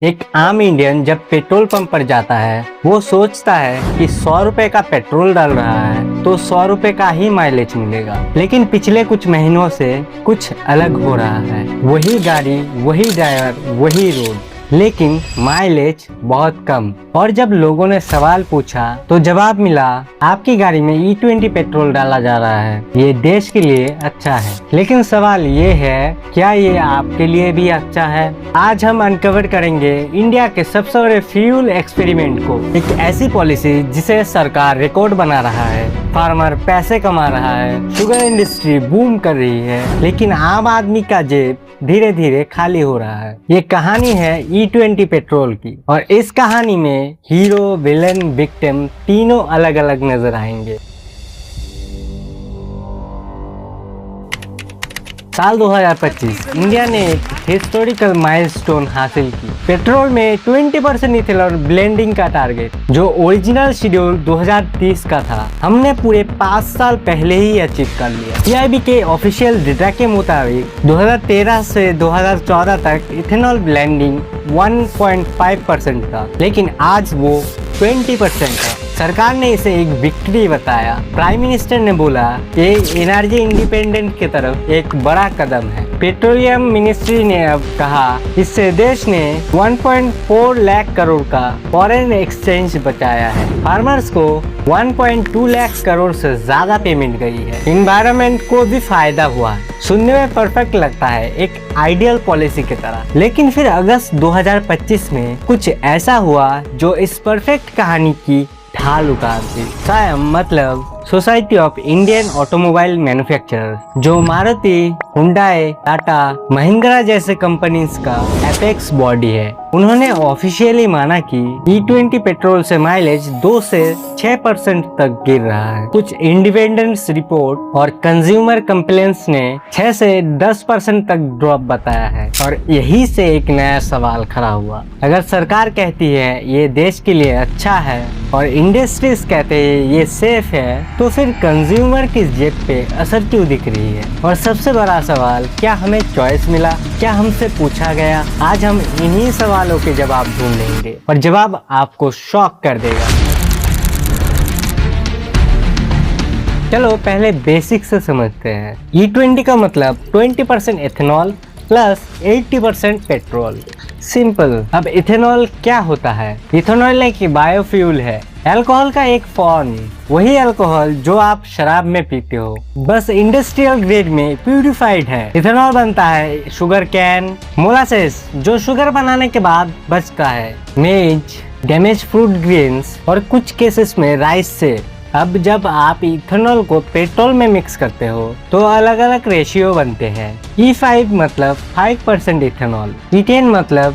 एक आम इंडियन जब पेट्रोल पंप पर जाता है वो सोचता है कि 100 रुपए का पेट्रोल डाल रहा है तो 100 रुपए का ही माइलेज मिलेगा। लेकिन पिछले कुछ महीनों से कुछ अलग हो रहा है। वही गाड़ी, वही ड्राइवर, वही रोड, लेकिन माइलेज बहुत कम। और जब लोगों ने सवाल पूछा तो जवाब मिला, आपकी गाड़ी में E20 पेट्रोल डाला जा रहा है, ये देश के लिए अच्छा है। लेकिन सवाल ये है, क्या ये आपके लिए भी अच्छा है? आज हम अनकवर करेंगे इंडिया के सबसे बड़े फ्यूल एक्सपेरिमेंट को, एक ऐसी पॉलिसी जिसे सरकार रिकॉर्ड बना रहा है, फार्मर पैसे कमा रहा है, शुगर इंडस्ट्री बूम कर रही है, लेकिन आम आदमी का जेब धीरे धीरे खाली हो रहा है। ये कहानी है E20 पेट्रोल की, और इस कहानी में हीरो, विलन, विक्टिम तीनों अलग अलग नजर आएंगे। साल 2025 इंडिया ने एक हिस्टोरिकल माइलस्टोन हासिल की। पेट्रोल में 20% इथेनॉल ब्लेंडिंग का टारगेट, जो ओरिजिनल शेड्यूल 2030 का था, हमने पूरे 5 साल पहले ही अचीव कर लिया। पीआईबी के ऑफिशियल डेटा के मुताबिक 2013 से 2014 तक इथेनॉल ब्लेंडिंग 1.5% था, लेकिन आज वो 20% है। सरकार ने इसे एक विक्ट्री बताया। प्राइम मिनिस्टर ने बोला ये एनर्जी इंडिपेंडेंट की तरफ एक बड़ा कदम है। पेट्रोलियम मिनिस्ट्री ने अब कहा इससे देश ने 1.4 लाख करोड़ का फॉरेन एक्सचेंज बचाया है। फार्मर्स को 1.2 लाख करोड़ से ज्यादा पेमेंट गई है। एनवायरनमेंट को भी फायदा हुआ है। सुनने में परफेक्ट लगता है, एक आइडियल पॉलिसी की तरह। लेकिन फिर अगस्त 2025 में कुछ ऐसा हुआ जो इस परफेक्ट कहानी की ढाल उतार दी। मतलब society of Indian automobile manufacturer, जो मारुति, हुंडई, टाटा, महिंद्रा जैसे कंपनीज का एपेक्स बॉडी है, उन्होंने ऑफिशियली माना कि E20 पेट्रोल से माइलेज 2 से 6% तक गिर रहा है। कुछ इंडिपेंडेंस रिपोर्ट और कंज्यूमर कंप्लेंट्स ने 6 से 10% तक ड्रॉप बताया है। और यही से एक नया सवाल खड़ा हुआ। अगर सरकार कहती है ये देश के लिए अच्छा है और इंडस्ट्रीज कहते हैं ये सेफ है, तो फिर कंज्यूमर की जेब पे असर क्यों दिख रही है? और सबसे बड़ा सवाल, क्या हमें चॉइस मिला? क्या हमसे पूछा गया? आज हम इन्हीं सवालों के जवाब ढूंढेंगे, और जवाब आपको शॉक कर देगा। चलो पहले बेसिक से समझते हैं। E20 का मतलब 20% इथेनॉल प्लस 80% पेट्रोल। सिंपल। अब इथेनॉल क्या होता है? इथेनॉल एक बायोफ्यूल है, अल्कोहल का एक फॉर्म। वही अल्कोहल जो आप शराब में पीते हो, बस इंडस्ट्रियल ग्रेड में प्यूरिफाइड है। इथेनॉल बनता है शुगर कैन, मोलासेस जो शुगर बनाने के बाद बचता है, मेज, डैमेज फ्रूट ग्रेन्स और कुछ केसेस में राइस से। अब जब आप इथेनॉल को पेट्रोल में मिक्स करते हो तो अलग अलग रेशियो बनते हैं। E5 मतलब 5% इथेनॉल, E10 मतलब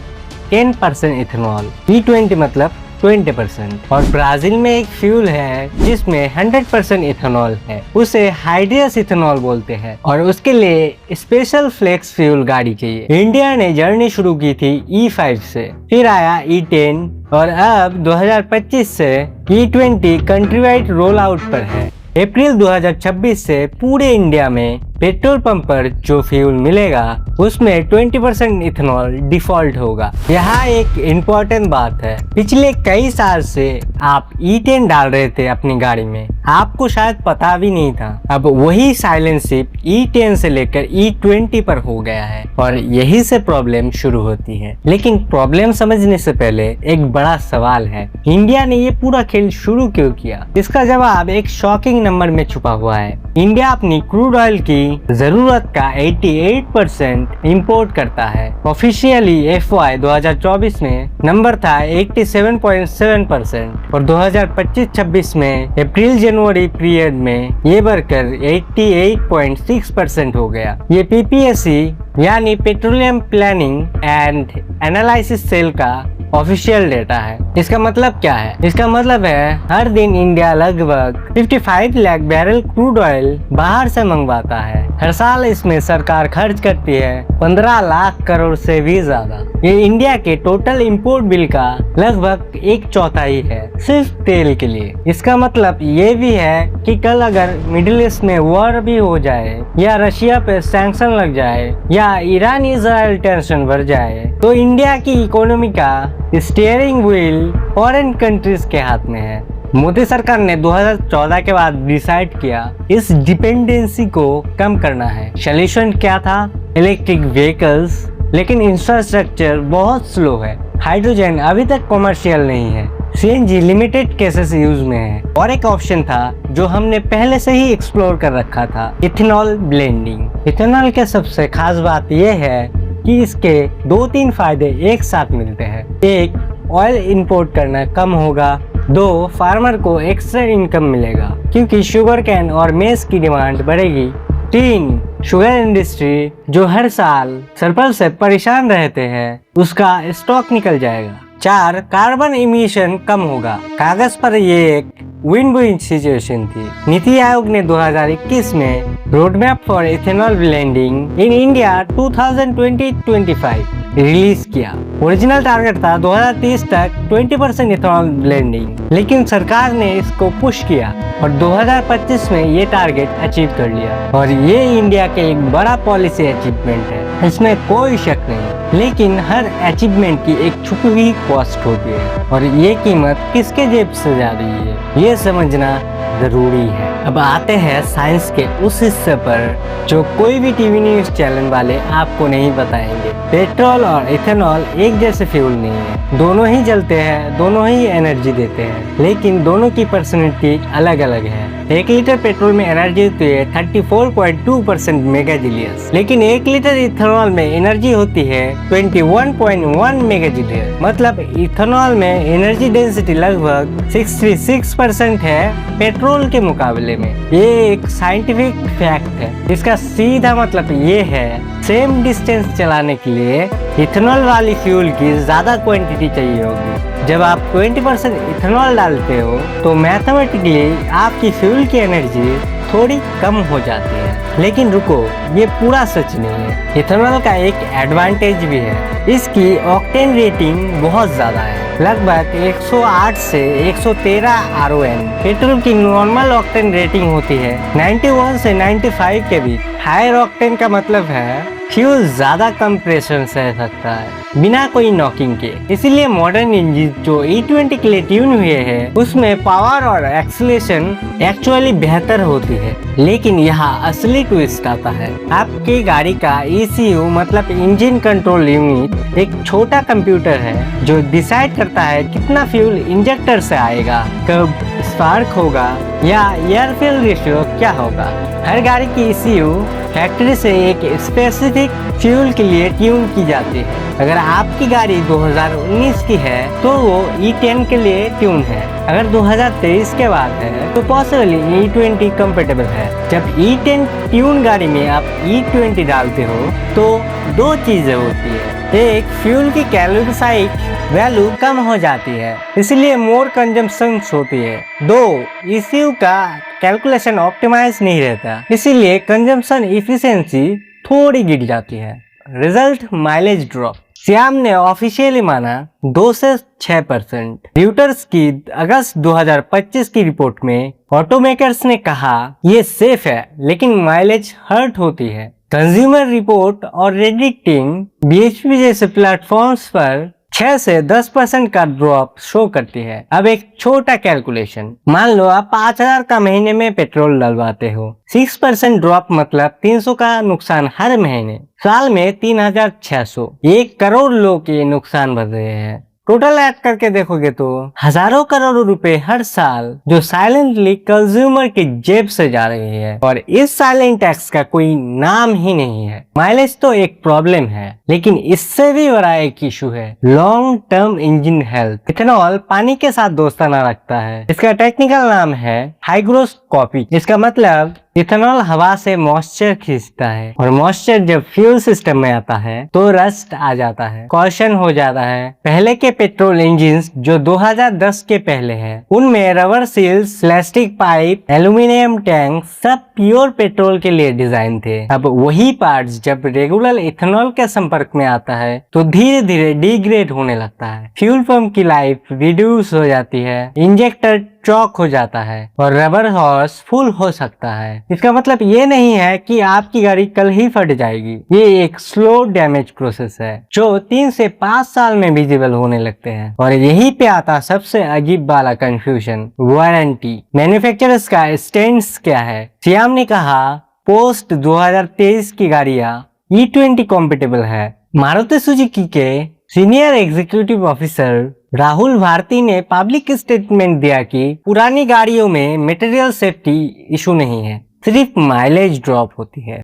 10% इथेनॉल, E20 मतलब 20%। और ब्राजील में एक फ्यूल है जिसमें 100% इथेनॉल है, उसे हाइड्रियस इथेनॉल बोलते हैं, और उसके लिए स्पेशल फ्लेक्स फ्यूल गाड़ी चाहिए। इंडिया ने जर्नी शुरू की थी E5 से, फिर आया E10, और अब 2025 से E20 country wide roll out पर है। अप्रैल 2026 से पूरे इंडिया में पेट्रोल पंप पर जो फ्यूल मिलेगा उसमें 20% इथेनॉल डिफॉल्ट होगा। यहाँ एक इम्पोर्टेंट बात है, पिछले कई साल से आप E10 डाल रहे थे अपनी गाड़ी में, आपको शायद पता भी नहीं था। अब वही साइलेंट शिप E10 से लेकर E20 पर हो गया है, और यही से प्रॉब्लम शुरू होती है। लेकिन प्रॉब्लम समझने से पहले एक बड़ा सवाल है, इंडिया ने ये पूरा खेल शुरू क्यों किया? इसका जवाब एक शॉकिंग नंबर में छुपा हुआ है। इंडिया अपनी क्रूड ऑयल की जरूरत का 88% इंपोर्ट करता है। ऑफिशियली FY 2024 में नंबर था 87.7%, और 2025-26 में अप्रैल जनवरी पीरियड में ये बढ़कर 88.6% हो गया। ये PPSC यानी petroleum planning and analysis cell का ऑफिशियल डेटा है। इसका मतलब क्या है? इसका मतलब है हर दिन इंडिया लगभग 55 लाख बैरल क्रूड ऑयल बाहर से मंगवाता है। हर साल इसमें सरकार खर्च करती है 15 लाख करोड़ से भी ज्यादा। ये इंडिया के टोटल इंपोर्ट बिल का लगभग 1/4 है, सिर्फ तेल के लिए। इसका मतलब ये भी है कि कल अगर मिडिल ईस्ट में वॉर भी हो जाए या रशिया पे सैंक्शन लग जाए या ईरान इजराइल टेंशन बढ़ जाए तो इंडिया की इकोनॉमी का स्टीयरिंग व्हील फॉरेन कंट्रीज के हाथ में है। मोदी सरकार ने 2014 के बाद डिसाइड किया इस डिपेंडेंसी को कम करना है। सॉल्यूशन क्या था? इलेक्ट्रिक व्हीकल्स, लेकिन इंफ्रास्ट्रक्चर बहुत स्लो है। हाइड्रोजन अभी तक कमर्शियल नहीं है। सीएनजी लिमिटेड केसेस यूज में है। और एक ऑप्शन था जो हमने पहले से ही एक्सप्लोर कर रखा था, इथेनॉल ब्लेंडिंग। इथेनॉल के सबसे खास बात यह है कि इसके 2-3 फायदे एक साथ मिलते हैं। एक, ऑयल इंपोर्ट करना कम होगा। 2, फार्मर को एक्स्ट्रा इनकम मिलेगा क्योंकि शुगर कैन और मेज की डिमांड बढ़ेगी। 3, शुगर इंडस्ट्री जो हर साल सरप्लस से परेशान रहते हैं उसका स्टॉक निकल जाएगा। 4, कार्बन इमिशन कम होगा। कागज पर ये एक विन विन सिचुएशन थी। नीति आयोग ने 2021 में roadmap for ethanol blending in India 2020-25 release किया। ओरिजिनल टारगेट था 2030 तक 20% इथेनॉल ब्लेंडिंग, लेकिन सरकार ने इसको पुश किया और 2025 में ये टारगेट अचीव कर लिया। और ये इंडिया के एक बड़ा पॉलिसी अचीवमेंट है, इसमें कोई शक नहीं। लेकिन हर अचीवमेंट की एक छुपी हुई कॉस्ट होती है और ये कीमत किसके जेब से जा रही है ये समझना जरूरी है। अब आते हैं साइंस के उस हिस्से पर जो कोई भी टीवी न्यूज चैनल वाले आपको नहीं बताएंगे। पेट्रोल और इथेनॉल एक जैसे फ्यूल नहीं है, दोनों ही जलते हैं, दोनों ही एनर्जी देते हैं, लेकिन दोनों की पर्सनैलिटी अलग अलग है। 1 लीटर पेट्रोल में एनर्जी होती है 34.2% मेगाजूलियर्स, लेकिन 1 लीटर इथेनॉल में एनर्जी होती है 21.1 मेगाजूलियर। मतलब इथेनॉल में एनर्जी डेंसिटी लगभग 66% है पेट्रोल के मुकाबले में। ये एक साइंटिफिक फैक्ट है। इसका सीधा मतलब ये है सेम डिस्टेंस चलाने के लिए इथेनॉल वाली फ्यूल की ज्यादा क्वांटिटी चाहिए होगी। जब आप 20% इथेनॉल डालते हो तो मैथमेटिकली आपकी फ्यूल की एनर्जी थोड़ी कम हो जाती है। लेकिन रुको, ये पूरा सच नहीं है। इथेनॉल का एक एडवांटेज भी है, इसकी ऑक्टेन रेटिंग बहुत ज्यादा है, लगभग 108 से 113 RON। पेट्रोल की नॉर्मल ऑक्टेन रेटिंग होती है 91 से 95 के बीच। हायर ऑक्टेन का मतलब है फ्यूल ज्यादा कंप्रेशन सह सकता है बिना कोई नॉकिंग के। इसीलिए मॉडर्न इंजन जो E20 के लिए ट्यून हुए हैं उसमें पावर और एक्सीलरेशन एक्चुअली बेहतर होती है। लेकिन यहाँ असली ट्विस्ट आता है। आपकी गाड़ी का ECU मतलब इंजन कंट्रोल यूनिट एक छोटा कंप्यूटर है जो डिसाइड करता है कितना फ्यूल इंजेक्टर से आएगा, कब स्पार्क होगा या एयर फ्यूल रेशियो क्या होगा। हर गाड़ी की ECU फैक्ट्री से एक स्पेसिफिक फ्यूल के लिए ट्यून की जाती है। अगर आपकी गाड़ी 2019 की है तो वो E10 के लिए ट्यून है। अगर 2023 के बाद है तो पॉसिबली E20 कंपेटेबल है। जब E10 ट्यून गाड़ी में आप E20 डालते हो तो 2 चीजें होती है। एक, फ्यूल की कैलोरीफाइक वैल्यू कम हो जाती है, इसलिए मोर कंजम्पशन होती है। 2, ECU का कैलकुलेशन ऑप्टिमाइज नहीं रहता, इसीलिए कंजम्पशन इफिशिएंसी थोड़ी गिर जाती है। Result, mileage drop. श्याम ने ऑफिशियली माना 2 से 6%। ड्यूटर्स की अगस्त 2025 की रिपोर्ट में ऑटोमेकर्स ने कहा ये सेफ है लेकिन माइलेज हर्ट होती है। कंज्यूमर रिपोर्ट और रेडिटिंग BHP जैसे प्लेटफॉर्म्स पर 6 से 10% का ड्रॉप शो करती है। अब एक छोटा कैलकुलेशन, मान लो आप 5000 का महीने में पेट्रोल डलवाते हो, 6% ड्रॉप मतलब 300 का नुकसान हर महीने, साल में 3600, 1 करोड़ लोग ये नुकसान भर रहे हैं। टोटल ऐड करके देखोगे तो हजारों करोड़ रुपए हर साल जो साइलेंटली कंज्यूमर के जेब से जा रही है, और इस साइलेंट टैक्स का कोई नाम ही नहीं है। माइलेज तो एक प्रॉब्लम है, लेकिन इससे भी बड़ा एक इशू है long term engine health. Ethanol पानी के साथ दोस्ताना रखता है। इसका टेक्निकल नाम है हाइग्रोस्कोपी। इसका मतलब इथेनॉल हवा से मॉइस्चर खींचता है और मॉइस्चर जब फ्यूल सिस्टम में आता है तो रस्ट आ जाता है, कॉशन हो जाता है। पहले के पेट्रोल इंजिन जो 2010 के पहले है, उनमें rubber seals, plastic pipe, aluminium tank सब प्योर पेट्रोल के लिए डिजाइन थे। अब वही पार्ट्स जब रेगुलर इथेनॉल के संपर्क में आता है तो धीरे धीरे डिग्रेड होने लगता है। फ्यूल पंप की लाइफ रिड्यूस हो जाती है, इंजेक्टर चौक हो जाता है और रबर हॉर्स फुल हो सकता है। इसका मतलब ये नहीं है कि आपकी गाड़ी कल ही फट जाएगी। ये एक स्लो डैमेज प्रोसेस है जो 3 से 5 साल में विजिबल होने लगते हैं। और यही पे आता सबसे अजीब वाला कंफ्यूजन, वारंटी। मैन्युफैक्चरर्स का स्टैंड क्या है? सियाम ने कहा पोस्ट 2023 की गाड़ियां E20 कॉम्पेटेबल है। मारुति सुजुकी के senior executive officer Rahul Bharti ने पब्लिक स्टेटमेंट दिया कि पुरानी गाड़ियों में मटेरियल सेफ्टी इशू नहीं है, सिर्फ माइलेज ड्रॉप होती है।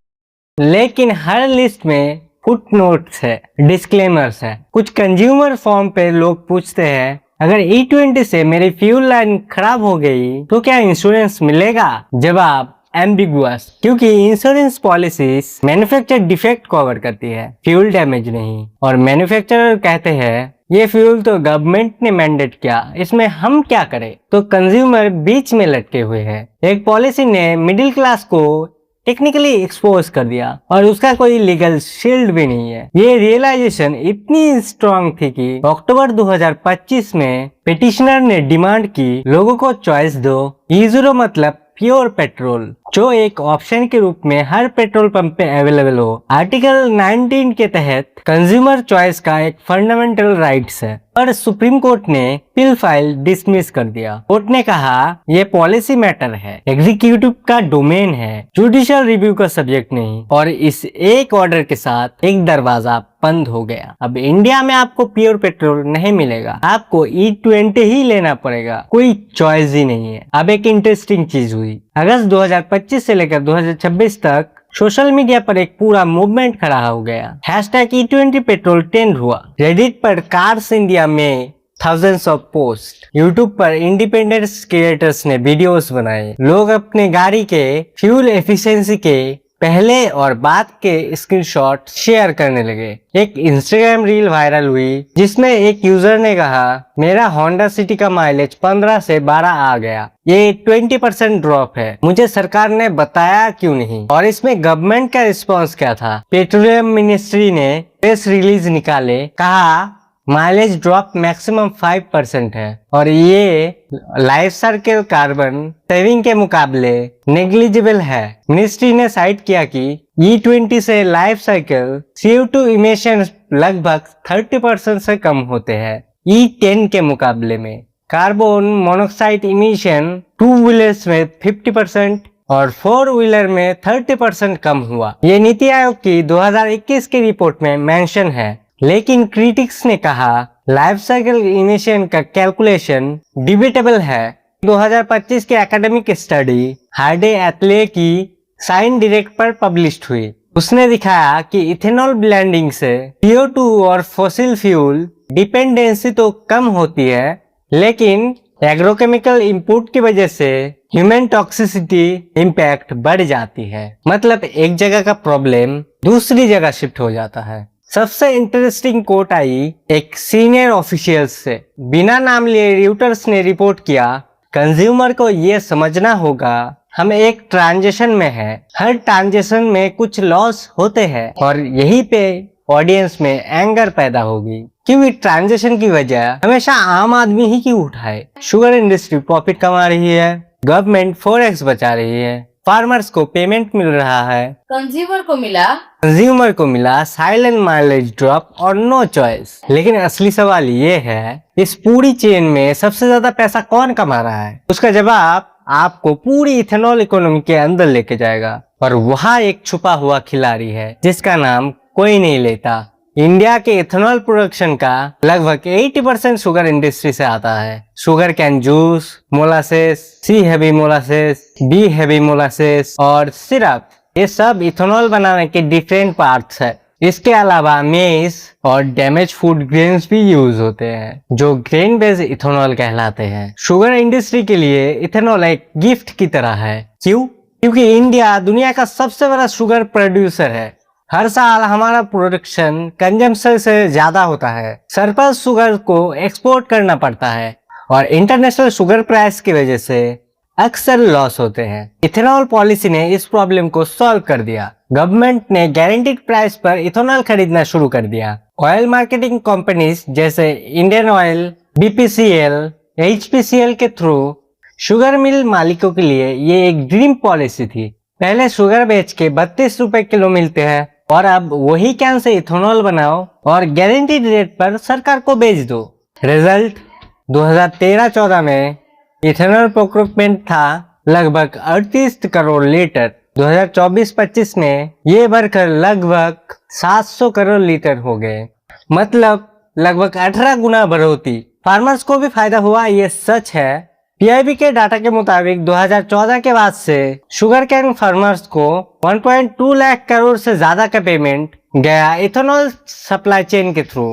लेकिन हर लिस्ट में फुटनोट्स है, डिस्क्लेमर्स है। कुछ कंज्यूमर फॉर्म पे लोग पूछते हैं अगर E20 से मेरी फ्यूल लाइन खराब हो गई तो क्या इंश्योरेंस मिलेगा? जवाब एम्बिगुअस, क्योंकि insurance policies manufacture defect cover करती है, फ्यूल डैमेज नहीं। और मैन्युफैक्चरर कहते हैं ये फ्यूल तो गवर्नमेंट ने मैंडेट किया, इसमें हम क्या करें? तो कंज्यूमर बीच में लटके हुए हैं। एक पॉलिसी ने मिडिल क्लास को टेक्निकली एक्सपोज कर दिया और उसका कोई लीगल शील्ड भी नहीं है। ये रियलाइजेशन इतनी स्ट्रांग थी कि अक्टूबर 2025 में पिटिशनर ने डिमांड की लोगों को चॉइस दो, E0 मतलब प्योर पेट्रोल, जो एक ऑप्शन के रूप में हर पेट्रोल पंप पे अवेलेबल हो। आर्टिकल 19 के तहत कंज्यूमर चॉइस का एक फंडामेंटल राइट्स है। पर सुप्रीम कोर्ट ने पिल फाइल डिसमिस कर दिया। कोर्ट ने कहा ये पॉलिसी मैटर है, एग्जीक्यूटिव का डोमेन है, जुडिशियल रिव्यू का सब्जेक्ट नहीं। और इस एक ऑर्डर के साथ एक दरवाजा बंद हो गया। अब इंडिया में आपको प्योर पेट्रोल नहीं मिलेगा, आपको E20 ही लेना पड़ेगा, कोई चॉइस ही नहीं है। अब एक इंटरेस्टिंग चीज हुई, अगस्त 2025 से लेकर 2026 तक सोशल मीडिया पर एक पूरा मूवमेंट खड़ा हो गया। #E20 पेट्रोल ट्रेंड हुआ। रेडिट पर कार्स इंडिया में thousands ऑफ पोस्ट, यूट्यूब पर इंडिपेंडेंट क्रिएटर्स ने वीडियोस बनाए। लोग अपने गाड़ी के फ्यूल एफिशिएंसी के पहले और बाद के स्क्रीनशॉट शेयर करने लगे। एक इंस्टाग्राम रील वायरल हुई जिसमें एक यूजर ने कहा मेरा होंडा सिटी का माइलेज 15 से 12 आ गया, ये 20% ड्रॉप है, मुझे सरकार ने बताया क्यों नहीं? और इसमें गवर्नमेंट का रिस्पॉन्स क्या था? पेट्रोलियम मिनिस्ट्री ने प्रेस रिलीज निकाले, कहा माइलेज ड्रॉप मैक्सिमम 5% है और ये लाइफ साइकिल कार्बन सेविंग के मुकाबले नेग्लिजिबल है। मिनिस्ट्री ने साइट किया कि E20 से लाइफ साइकिल CO2 इमिशन लगभग 30% से कम होते हैं E10 के मुकाबले में। कार्बन मोनोक्साइड इमिशन 2 व्हीलर्स में 50% और 4 व्हीलर में 30% कम हुआ। ये नीति आयोग की 2021 की रिपोर्ट में मेंशन है। लेकिन क्रिटिक्स ने कहा लाइफ साइकिल इमिशन का कैलकुलेशन डिबेटेबल है। 2025 के एकेडमिक स्टडी हार्डे एथले की साइन डायरेक्ट पर पब्लिश्ड हुई। उसने दिखाया कि इथेनॉल ब्लेंडिंग से CO2 और फॉसिल फ्यूल डिपेंडेंसी तो कम होती है, लेकिन एग्रोकेमिकल इनपुट की वजह से ह्यूमन टॉक्सिसिटी इम्पैक्ट बढ़ जाती है। मतलब एक जगह का प्रॉब्लम दूसरी जगह शिफ्ट हो जाता है। सबसे इंटरेस्टिंग कोट आई एक सीनियर ऑफिशियल से, बिना नाम लिए रियूटर्स ने रिपोर्ट किया कंज्यूमर को ये समझना होगा हम एक ट्रांजेक्शन में है, हर ट्रांजेक्शन में कुछ लॉस होते हैं और यही पे ऑडियंस में एंगर पैदा होगी क्योंकि ट्रांजेक्शन की वजह हमेशा आम आदमी ही क्यों उठाए। शुगर इंडस्ट्री प्रॉफिट कमा रही है, गवर्नमेंट 4x बचा रही है, फार्मर्स को पेमेंट मिल रहा है, कंज्यूमर को मिला साइलेंट माइलेज ड्रॉप और नो चॉइस। लेकिन असली सवाल ये है इस पूरी चेन में सबसे ज्यादा पैसा कौन कमा रहा है? उसका जवाब आपको पूरी इथेनॉल इकोनॉमी के अंदर लेके जाएगा और वहाँ एक छुपा हुआ खिलाड़ी है जिसका नाम कोई नहीं लेता। इंडिया के इथेनॉल प्रोडक्शन का लगभग 80% शुगर इंडस्ट्री से आता है। Sugarcane juice, molasses, C heavy molasses, B heavy molasses और सिरप, ये सब इथेनॉल बनाने के डिफरेंट पार्ट्स है। इसके अलावा मेज और डैमेज फूड ग्रेन्स भी यूज होते हैं जो ग्रेन बेस्ड इथेनॉल कहलाते हैं। शुगर इंडस्ट्री के लिए इथेनॉल एक गिफ्ट की तरह है। क्यों? क्योंकि इंडिया दुनिया का सबसे बड़ा शुगर प्रोड्यूसर है। हर साल हमारा प्रोडक्शन कंजम्पशन से ज्यादा होता है। सरप्लस शुगर को एक्सपोर्ट करना पड़ता है और इंटरनेशनल शुगर प्राइस की वजह से अक्सर लॉस होते हैं। इथेनॉल पॉलिसी ने इस प्रॉब्लम को सॉल्व कर दिया। गवर्नमेंट ने गारंटीड प्राइस पर इथेनॉल खरीदना शुरू कर दिया। ऑयल मार्केटिंग कंपनीज जैसे इंडियन ऑयल, बीपीसीएल, एचपीसीएल के थ्रू शुगर मिल मालिकों के लिए ये एक ड्रीम पॉलिसी थी। पहले शुगर बेच के 32 रुपए किलो मिलते हैं और अब वही कैन से इथेनॉल बनाओ और गारंटीड रेट पर सरकार को बेच दो। रिजल्ट 2013-14 में इथेनॉल प्रोक्योरमेंट था लगभग 38 करोड़ लीटर। 2024-25 में ये बढ़कर लगभग 700 करोड़ लीटर हो गए, मतलब लगभग 18 गुना बढ़ोतरी। फार्मर्स को भी फायदा हुआ, ये सच है। पीआईबी के डाटा के मुताबिक 2014 के बाद से शुगर कैन फार्मर्स को 1.2 लाख करोड़ से ज्यादा का पेमेंट गया इथेनॉल सप्लाई चेन के थ्रू।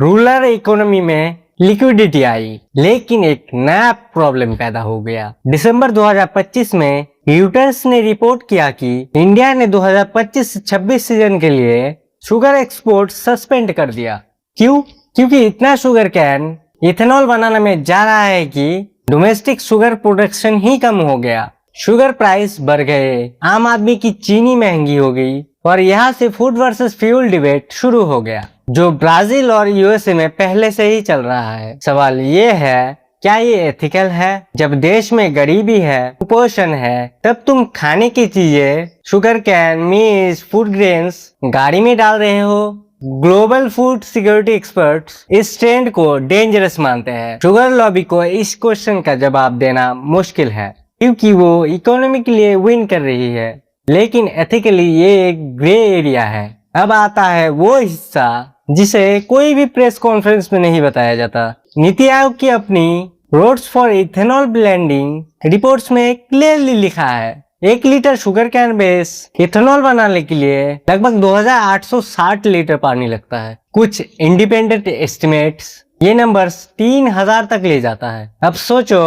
रूरल इकोनॉमी में लिक्विडिटी आई, लेकिन एक नया प्रॉब्लम पैदा हो गया। दिसंबर 2025 में यूटर्स ने रिपोर्ट किया कि इंडिया ने 2025-26 सीजन के लिए शुगर एक्सपोर्ट सस्पेंड कर दिया। क्यों? क्योंकि इतना शुगर कैन इथेनॉल बनाने में जा रहा है कि डोमेस्टिक शुगर प्रोडक्शन ही कम हो गया। शुगर प्राइस बढ़ गए, आम आदमी की चीनी महंगी हो गई और यहाँ से फूड वर्सेस फ्यूल डिबेट शुरू हो गया, जो ब्राजील और यूएसए में पहले से ही चल रहा है। सवाल ये है, क्या ये एथिकल है? जब देश में गरीबी है, कुपोषण है, तब तुम खाने की चीजें, sugar cane, meat, food grains गाड़ी में डाल रहे हो। ग्लोबल फूड सिक्योरिटी एक्सपर्ट्स इस ट्रेंड को डेंजरस मानते हैं। शुगर लॉबी को इस क्वेश्चन का जवाब देना मुश्किल है, क्योंकि वो इकोनॉमी के लिए विन कर रही है, लेकिन एथिकली ये एक ग्रे एरिया है। अब आता है वो हिस्सा जिसे कोई भी प्रेस कॉन्फ्रेंस में नहीं बताया जाता। नीति आयोग की अपनी roads for ethanol blending reports में क्लियरली लिखा है 1 litre sugar cane base ethanol बनाने के लिए लगभग 2860 लीटर पानी लगता है। कुछ इंडिपेंडेंट एस्टिमेट्स ये नंबर्स 3000 तक ले जाता है। अब सोचो,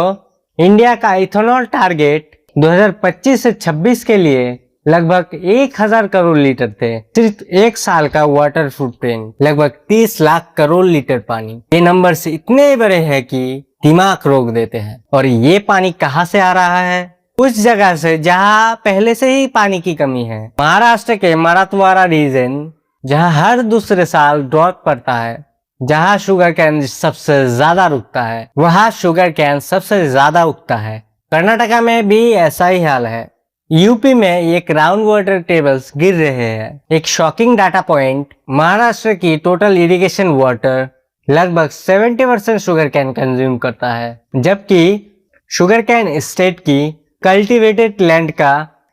इंडिया का इथेनॉल टारगेट 2025 से 26 के लिए लगभग 1000 करोड़ लीटर थे। सिर्फ एक साल का वाटर फुटप्रिंट लगभग 30 लाख करोड़ लीटर पानी। ये नंबर्स इतने बड़े हैं कि दिमाग रोक देते हैं। और ये पानी कहाँ से आ रहा है? उस जगह से जहां पहले से ही पानी की कमी है। महाराष्ट्र के मराठवाड़ा रीजन, जहां हर दूसरे साल ड्रॉट पड़ता है, जहां शुगर कैन सबसे ज्यादा उगता है, वहां शुगर कैन सबसे ज्यादा उगता है। कर्नाटका में भी ऐसा ही हाल है। यूपी में ये ग्राउंड वाटर टेबल्स गिर रहे हैं। एक शॉकिंग डाटा पॉइंट, महाराष्ट्र की टोटल इरिगेशन वाटर लगभग 70% शुगर कैन कंज्यूम करता है, जबकि शुगर कैन स्टेट की कल्टीवेटेड लैंड का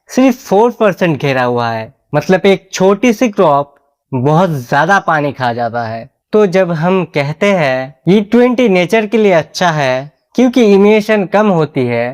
सिर्फ 4% घेरा हुआ है। मतलब एक छोटी सी क्रॉप बहुत ज्यादा पानी खा जाता है। तो जब हम कहते हैं E20 नेचर के लिए अच्छा है क्योंकि इमिशन कम होती है,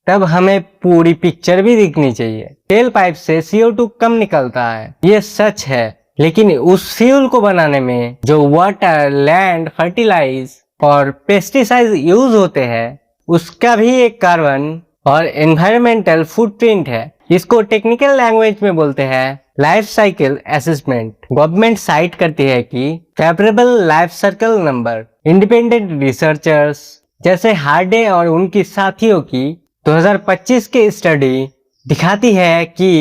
तब हमें पूरी पिक्चर भी दिखनी चाहिए। टेल पाइप से CO2 कम निकलता है, ये सच है, लेकिन उस फ्यूल को बनाने में जो वाटर, लैंड, फर्टिलाइज और पेस्टिसाइड यूज होते हैं, उसका भी एक कार्बन और एनवायरमेंटल फुटप्रिंट है। इसको टेक्निकल लैंग्वेज में बोलते हैं life cycle assessment. Government site करती है कि favourable life cycle number. Independent researchers जैसे हार्डे और उनकी साथियों की 2025 की स्टडी दिखाती है कि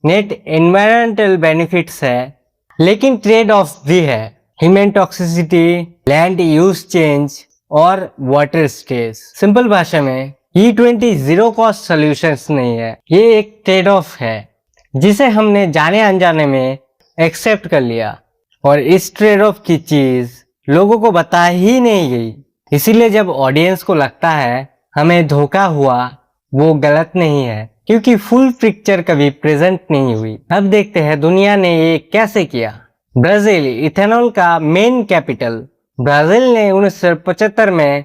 नेट एनवायरमेंटल बेनिफिट्स है, लेकिन ट्रेड ऑफ भी है। Human toxicity, land use change और वाटर स्ट्रेस। सिंपल भाषा में E20 जीरो कॉस्ट सॉल्यूशंस नहीं है, ये एक ट्रेड ऑफ है जिसे हमने जाने अनजाने में एक्सेप्ट कर लिया, और इस ट्रेड ऑफ की चीज लोगों को बता ही नहीं गई। इसीलिए जब ऑडियंस को लगता है हमें धोखा हुआ, वो गलत नहीं है, क्योंकि फुल पिक्चर कभी प्रेजेंट नहीं हुई। अब देखते हैं दुनिया ने ये कैसे किया। ब्राजील, इथेनॉल का मेन कैपिटल। ब्राजील ने 1975 में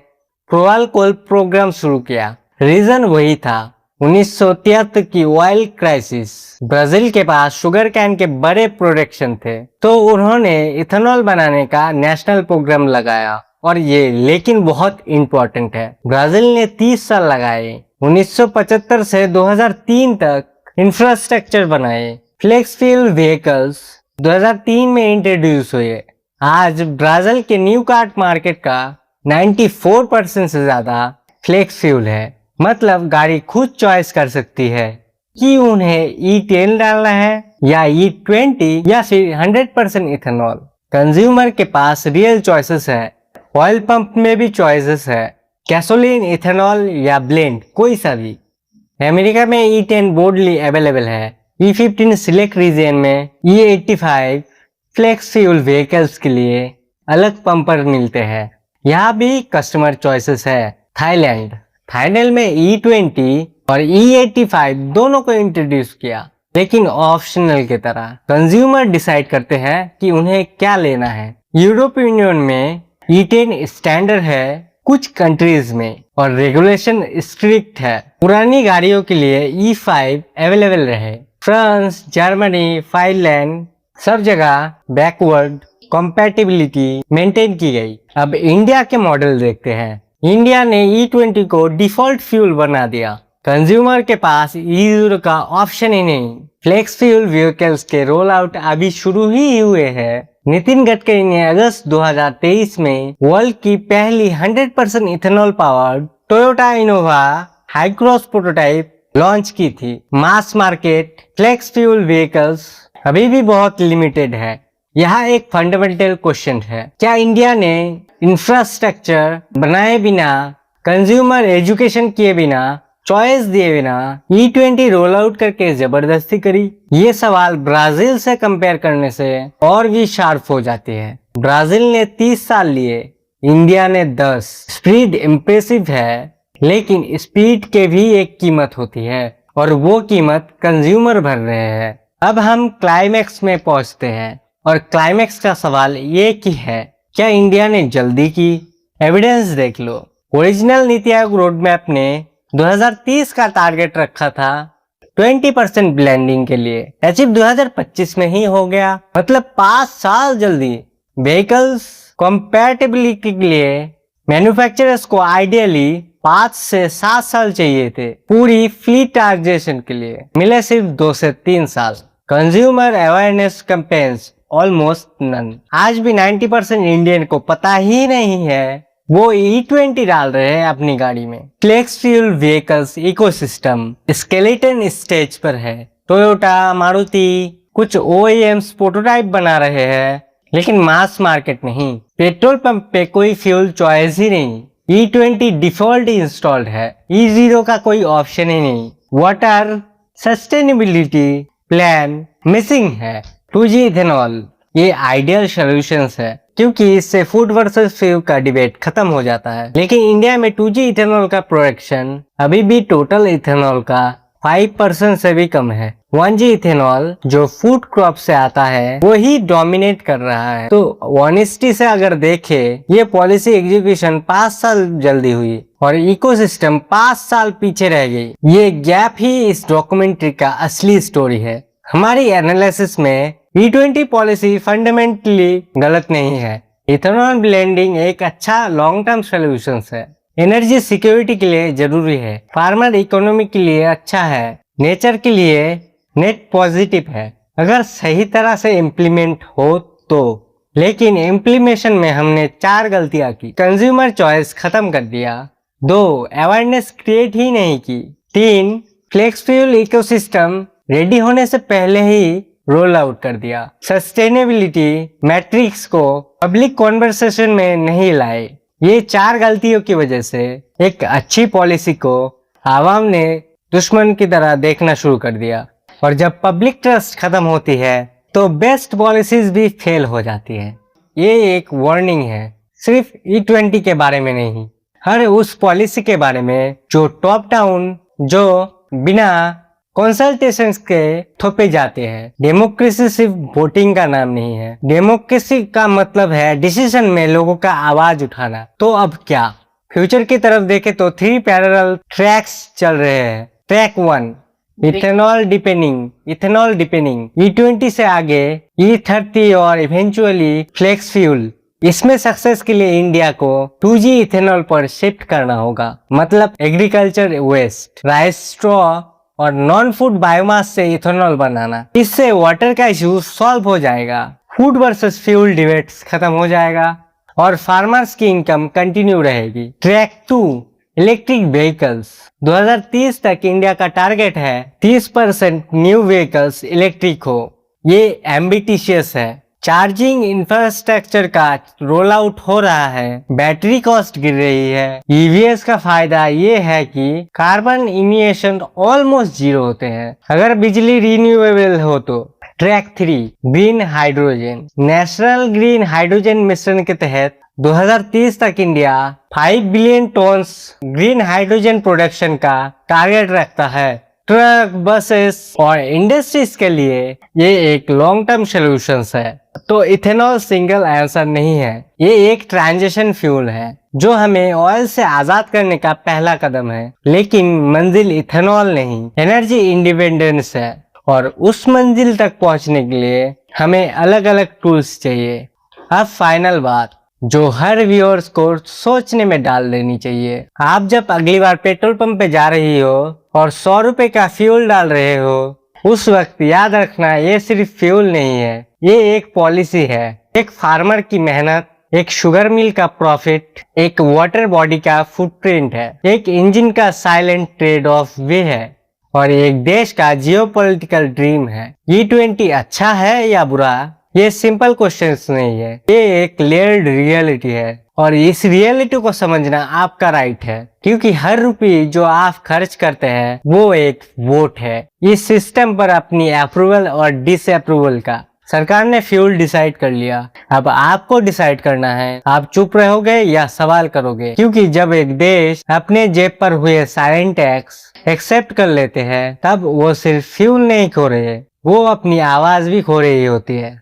प्रोआलकोल प्रोग्राम शुरू किया। रीजन वही था, 1973 की ऑयल क्राइसिस। ब्राजील के पास शुगर कैन के बड़े प्रोडक्शन थे, तो उन्होंने इथेनॉल बनाने का नेशनल प्रोग्राम लगाया। और ये लेकिन बहुत इंपॉर्टेंट है, ब्राजील ने 30 साल लगाए, 1975 से 2003 तक इंफ्रास्ट्रक्चर बनाए। फ्लेक्स फ्यूल व्हीकल्स 2003 में इंट्रोड्यूस हुए। आज ब्राजील के न्यू कार्ट मार्केट का 94% से ज्यादा फ्लेक्स फ्यूल है। मतलब गाड़ी खुद चॉइस कर सकती है कि उन्हें E10 डालना है या E20 या फिर 100% इथेनॉल। कंज्यूमर के पास रियल चॉइसेस है। ऑयल पंप में भी चॉइसेस है, गैसोलीन, इथेनॉल या ब्लेंड, कोई सा भी। अमेरिका में E10 बोर्डली अवेलेबल है। E15 सिलेक्ट रीजन में, E85 फ्लेक्स फ्यूल व्हीकल्स के लिए अलग पंपर मिलते हैं। यहाँ भी कस्टमर चॉइसेस है। थाईलैंड में E20 और E85 दोनों को इंट्रोड्यूस किया, लेकिन ऑप्शनल की तरह। कंज्यूमर डिसाइड करते हैं कि उन्हें क्या लेना है। यूरोपीय यूनियन में E10 स्टैंडर्ड है कुछ कंट्रीज में और रेगुलेशन स्ट्रिक्ट है। पुरानी गाड़ियों के लिए E5 अवेलेबल रहे। फ्रांस, जर्मनी, फिनलैंड सब जगह बैकवर्ड कंपैटिबिलिटी मेंटेन की गई। अब इंडिया के मॉडल देखते हैं। इंडिया ने E20 को डिफॉल्ट फ्यूल बना दिया। कंज्यूमर के पास E0 का ऑप्शन ही नहीं। फ्लेक्स फ्यूल व्हीकल्स के रोल आउट अभी शुरू ही हुए हैं। नितिन गडकरी ने अगस्त 2023 में वर्ल्ड की पहली 100% ethanol powered Toyota Innova Hycross prototype launch की थी। Mass market flex fuel vehicles अभी भी बहुत लिमिटेड है। यहाँ एक फंडामेंटल क्वेश्चन है, क्या इंडिया ने इंफ्रास्ट्रक्चर बनाए बिना, कंज्यूमर एजुकेशन किए बिना, चॉइस दिए बिना E20 रोल आउट करके जबरदस्ती करी? ये सवाल ब्राजील से कंपेयर करने से और भी शार्प हो जाती है। ब्राजील ने 30 साल लिए, इंडिया ने 10। स्पीड इम्प्रेसिव है, लेकिन स्पीड के भी एक कीमत होती है और वो कीमत कंज्यूमर भर रहे हैं। अब हम क्लाइमैक्स में पहुंचते हैं और क्लाइमैक्स का सवाल ये की है, क्या इंडिया ने जल्दी की? एविडेंस देख लो। Original NITI Aayog road map ने 2030 का टारगेट रखा था 20% ब्लेंडिंग के लिए। अचीव 2025 में ही हो गया, मतलब 5 साल जल्दी। व्हीकल्स कंपैटिबिलिटी के लिए मैन्युफैक्चरर्स को आइडियली 5 से 7 साल चाहिए थे। पूरी फ्लीट टारगेशन के लिए मिले सिर्फ 2 से 3 साल। Consumer awareness campaigns almost none. आज भी 90% इंडियन को पता ही नहीं है वो E20 डाल रहे हैं अपनी गाड़ी में। Flex fuel vehicles ecosystem skeleton stage पर है। टोयोटा, मारुति, कुछ OEMs प्रोटोटाइप बना रहे हैं, लेकिन मास मार्केट नहीं। पेट्रोल पंप पे कोई फ्यूल चॉइस ही नहीं। E20 डिफॉल्ट इंस्टॉल्ड है, E0 का कोई ऑप्शन ही नहीं। वाटर सस्टेनेबिलिटी प्लान मिसिंग है। 2G इथेनॉल ये आइडियल सॉल्यूशंस है, क्योंकि इससे फूड वर्सेस फ्यूल का डिबेट खत्म हो जाता है। लेकिन इंडिया में 2G इथेनॉल का प्रोडक्शन अभी भी टोटल इथेनॉल का 5% से भी कम है। 1G इथेनॉल जो फूड क्रॉप से आता है वो ही डोमिनेट कर रहा है। तो ऑनेस्टी से अगर देखे, ये पॉलिसी एग्जीक्यूशन 5 साल जल्दी हुई और इकोसिस्टम 5 साल पीछे रह गई। ये गैप ही इस डॉक्यूमेंट्री का असली स्टोरी है। हमारी एनालिसिस में E20 पॉलिसी फंडामेंटली गलत नहीं है। इथेनॉल ब्लेंडिंग एक अच्छा लॉन्ग टर्म सोल्यूशन है। एनर्जी सिक्योरिटी के लिए जरूरी है। फार्मर इकोनॉमी के लिए अच्छा है। नेचर के लिए नेट पॉजिटिव है, अगर सही तरह से इम्प्लीमेंट हो तो। लेकिन इम्प्लीमेशन में हमने 4 गलतियां की। कंज्यूमर चॉइस खत्म कर दिया। 2 अवेयरनेस क्रिएट ही नहीं की। 3 फ्लेक्स फ्यूल इकोसिस्टम रेडी होने से पहले ही रोल आउट कर दिया। सस्टेनेबिलिटी मैट्रिक्स को पब्लिक कॉन्वर्सेशन में नहीं लाए। ये 4 गलतियों की वजह से एक अच्छी पॉलिसी को आवाम ने दुश्मन की तरह देखना शुरू कर दिया, और जब पब्लिक ट्रस्ट खत्म होती है तो बेस्ट पॉलिसीज भी फेल हो जाती है। ये एक वार्निंग है, सिर्फ E20 के बारे में नहीं, हर उस पॉलिसी के बारे में जो टॉप डाउन, जो बिना कंसल्टेशंस के थोपे जाते हैं। डेमोक्रेसी सिर्फ वोटिंग का नाम नहीं है। डेमोक्रेसी का मतलब है डिसीजन में लोगों का आवाज उठाना। तो अब क्या? फ्यूचर की तरफ देखें तो 3 पैरेलल ट्रैक्स चल रहे हैं। ट्रैक 1 इथेनॉल डिपेनिंग, E20 से आगे E30 और इवेंचुअली फ्लेक्स फ्यूल। इसमें सक्सेस के लिए इंडिया को 2G इथेनॉल पर शिफ्ट करना होगा। मतलब एग्रीकल्चर वेस्ट, राइस स्ट्रॉ और नॉन फूड बायोमास से इथेनॉल बनाना। इससे वाटर का इश्यू सॉल्व हो जाएगा, फूड वर्सेस फ्यूल डिबेट्स खत्म हो जाएगा और फार्मर्स की इनकम कंटिन्यू रहेगी। Track 2, electric vehicles. 2030 तक इंडिया का टारगेट है 30% न्यू व्हीकल्स इलेक्ट्रिक हो। ये एम्बिटिशियस है। चार्जिंग इंफ्रास्ट्रक्चर का रोल आउट हो रहा है, बैटरी कॉस्ट गिर रही है। ईवीएस का फायदा ये है कि कार्बन इमिशन ऑलमोस्ट जीरो होते हैं अगर बिजली रिन्यूएबल हो तो। Track 3, green hydrogen. National green hydrogen mission के तहत 2030 तक India 5 billion turns green hydrogen production का टारगेट रखता है। ट्रक, बसेस और इंडस्ट्रीज के लिए ये एक लॉन्ग टर्म सोल्यूशन है। तो इथेनॉल सिंगल आंसर नहीं है, ये एक ट्रांजिशन फ्यूल है जो हमें ऑयल से आजाद करने का पहला कदम है। लेकिन मंजिल इथेनॉल नहीं, एनर्जी इंडिपेंडेंस है और उस मंजिल तक पहुंचने के लिए हमें अलग अलग टूल्स चाहिए। अब फाइनल बात जो हर व्यूअर्स को सोचने में डाल देनी चाहिए। आप जब अगली बार पेट्रोल पंप पे जा रही हो और 100 रुपए का फ्यूल डाल रहे हो, उस वक्त याद रखना ये सिर्फ फ्यूल नहीं है, ये एक पॉलिसी है। एक फार्मर की मेहनत, एक शुगर मिल का प्रॉफिट, एक वाटर बॉडी का फुटप्रिंट है, एक इंजन का साइलेंट ट्रेड ऑफ वे है और एक देश का जियोपॉलिटिकल ड्रीम है। E20 अच्छा है या बुरा, ये सिंपल क्वेश्चंस नहीं है, ये एक लेयर्ड रियलिटी है और इस रियलिटी को समझना आपका राइट है, क्योंकि हर रुपये जो आप खर्च करते हैं वो एक वोट है। इस सिस्टम पर अपनी अप्रूवल और डिसअप्रूवल का सरकार ने फ्यूल डिसाइड कर लिया, अब आपको डिसाइड करना है आप चुप रहोगे या सवाल करोगे। क्योंकि जब एक देश अपने जेब पर हुए साइलेंट टैक्स एक्सेप्ट कर लेते हैं तब वो सिर्फ फ्यूल नहीं खो रहे, वो अपनी आवाज भी खो रही होती है।